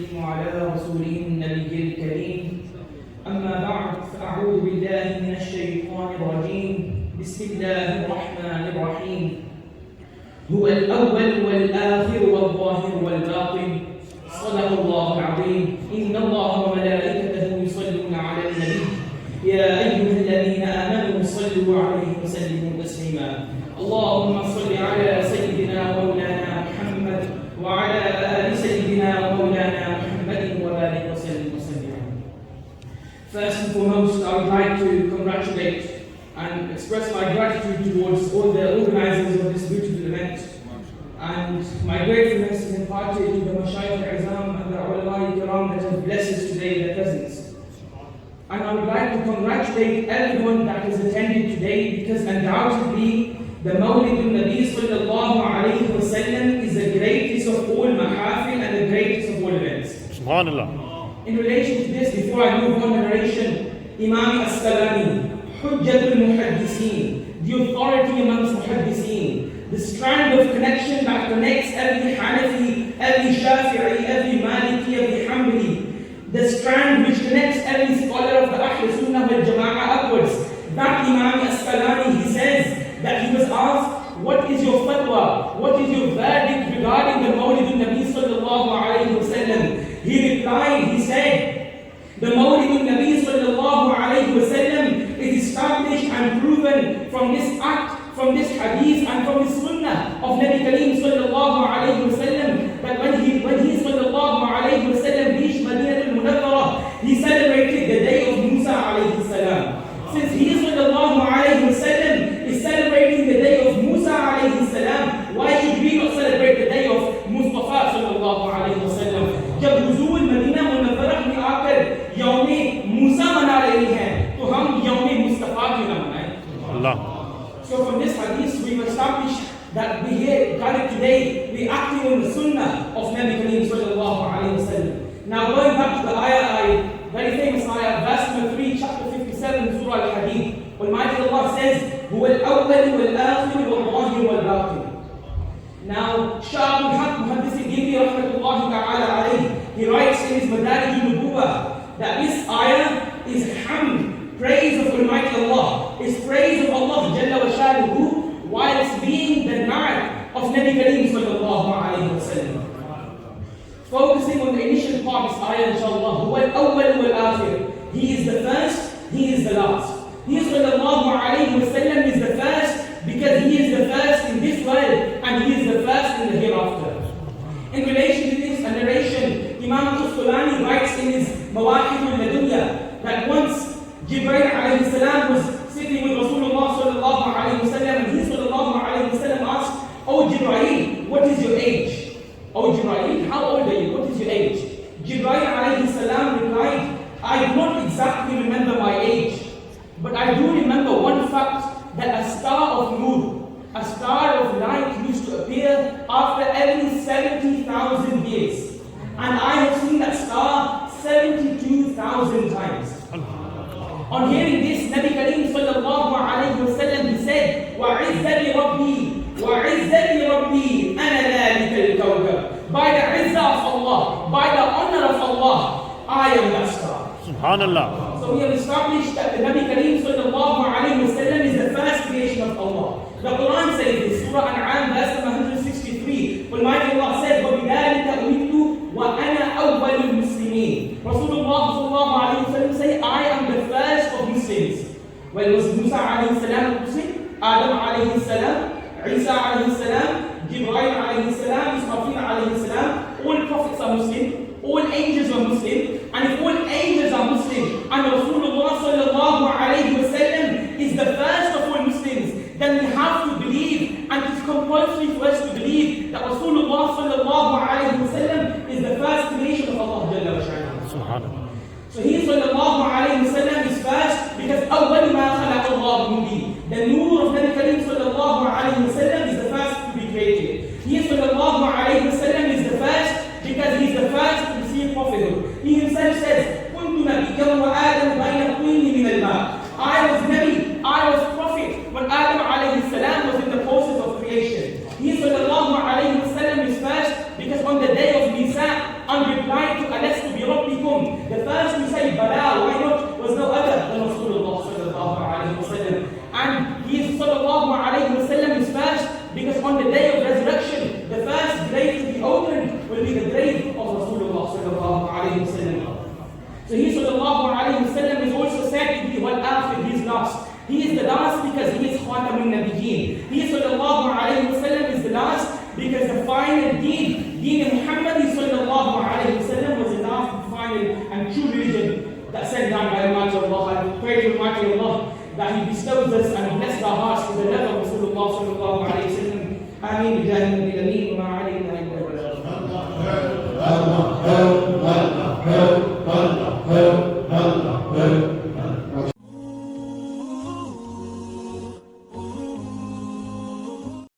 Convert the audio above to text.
ويسلم على رسوله النبي الكريم. أما بعد فأعوذ بالله من الشيطان الرجيم. بسم الله الرحمن الرحيم. هو الأول والآخر والظاهر والباطن. صدق الله العظيم. إن الله وملائكته يصلون على النبي يا أيها الذين آمنوا صلوا عليه وسلموا تسليما. اللهم صل على سيدنا مولانا محمد وعلى آل سيدنا مولانا محمد وبارك وسلم وسلم. First and foremost, I would like to congratulate and express my gratitude towards all the organizers of this beautiful event. And my gratefulness is imparted to the Mashayikh al-Izam and the Ulama al-Kiram that have blessed us today in their presence. And I would like to congratulate everyone that has attended today, because undoubtedly the Mawlid al-Nabi sallallahu alayhi wa sallam is the greatest of all mahafil and the greatest of all events. Subhanallah. In relation to this, before I move on the narration, Imam Asqalani, Hujjatul Muhaddiseen, the authority amongst Muhaddiseen, the strand of connection that connects every Hanafi, every Shafi'i, every Maliki, every Hanbali, the strand which connects every scholar of the Ahl Sunnah wal Jama'ah upwards. That Imam Asqalani, he says that he was asked, what is your fatwa? What is your verdict regarding the Mawlid al-Nabi sallallahu alayhi wa sallam? He replied, he said, the Mawlid al-Nabi sallallahu alayhi wa sallam is established and proven from this act, from this hadith and from the sunnah of Nabi Kareem sallallahu alayhi wa sallam, that when he sallallahu alayhi wa sallam reached Madinah al-Munawwarah, he celebrated the day of Musa alayhi salam. Since he sallallahu alayhi wa sallam is celebrating the day of Musa alayhi salam, why should we not celebrate the day of Mustafa sallallahu alayhi wa sallam? जब हुजूर Medina मुनव्वरह में आकर यौमे मूसा मना रहे हैं, तो हम यौमे मुस्तफा क्यों ना मनाएं? Allah. So from this hadith we've established that we here gathered today, we acting on the sunnah of Nabi Kareem sallallahu alayhi wa sallam. Now going back to the ayah, very famous ayah, verse number 3, chapter 57, Surah Al-Hadid. Almighty Allah says, هو الأول والآخر والظاهر والباطن. Now, Shah Abdul Haq Muhaddis al-Gindi rahmatullahi ta'ala alayhi, he writes in his Madarij al-Nubuwah that this ayah is hamd, praise of Almighty Allah, is praise of Allah Jalla wa Shanuhu, whilst being the na'at of Nabi Kareem sallallahu alayhi wa sallam. Focusing on the initial part of this ayah, inshallah, huwa al-awwal wal-akhir. He is the first, he is the last. He sallallahu alayhi wa sallam is the first because he is the first in this world and he is the first in the hereafter. In relation to this narration, Imam Asqalani writes in his Mawahib al-Ladunya that once Jibreel alayhi salam was sitting with Rasulullah sallallahu alayhi wa sallam, and he sallallahu alayhi wa sallam asked, "Oh Jibreel, what is your age? Oh Jibreel, how old are you? What is your age?" Jibreel alayhi salam replied, "I do not exactly remember my age, but I do remember one fact, that a star of nur, a star of light used to appear after every 70,000 years. And I have seen that star 72,000 times." On hearing this, Nabi Kareem sallallahu alayhi wa sallam, he said, وَعِزَّةِ رَبِّي وَعِزَّةِ رَبِّي أَنَا ذَلِكَ الْكَوْكَبِ. By the izzah of Allah, by the honor of Allah, I am that star. Subhanallah. So we have established that the Nabi Kareem sallallahu alayhi wa sallam is the first creation of Allah. The Quran says this, Surah An'am, verse 163. Almighty Allah says, وَبِذَلِكَ أُمِرْتُ وَأَنَا أَوَّلُ الْمُسْلِمِينَ. Rasulullah sallallahu alayhi wa sallam say, I am the first of Muslims. Well, was Musa alayhi salam Muslim? Adam alayhi salam, Isa alayhi salam, Jibreel alayhi salam, Israfil alayhi salam, all prophets are Muslim. All angels are Muslim, and if all angels are Muslim, and Rasulullah sallallahu alayhi wa sallam is the first of all Muslims, then we have to believe, and it's compulsory for us to believe that Rasulullah sallallahu alayhi wa sallam is the first creation of Allah Jalla wa Sha'ala. So he sallallahu alayhi wa sallam is first because أَوَّلِ مَا خَلَقَ اللَّهُ مُبِينٌ. The nur of Nabi Kareem sallallahu alayhi wa sallam is the first to be created. He sallallahu alayhi wa sallam is the first because he is the first to receive prophethood. He himself says, كُنْتُ نَبِيًّا وَآدَمُ بَيْنَ الطِّينِ مِنَ الْمَاءِ. I was Nabi, I was prophet when Adam alayhi salam was in the process of creation. He sallallahu alayhi wa sallam is first because on the day of Misa, on reply to he sallallahu alayhi wa sallam is also said to be wal-akhir, he is last. He is the last because he is Khatamun Nabiyyin. He sallallahu alayhi wa sallam is the last because the final Deen Muhammad sallallahu alayhi wa sallam was the last, final and true religion that's sent down by Almighty Allah. I pray to Almighty Allah that He bestows us and bless our hearts with the love of Rasulullah sallallahu alayhi wa sallam. Ameen bi jahi nabi al-amin wa ma alayna illa al-balagh. Allah, Allah, Allah, Allah, Allah, Allah, Allah.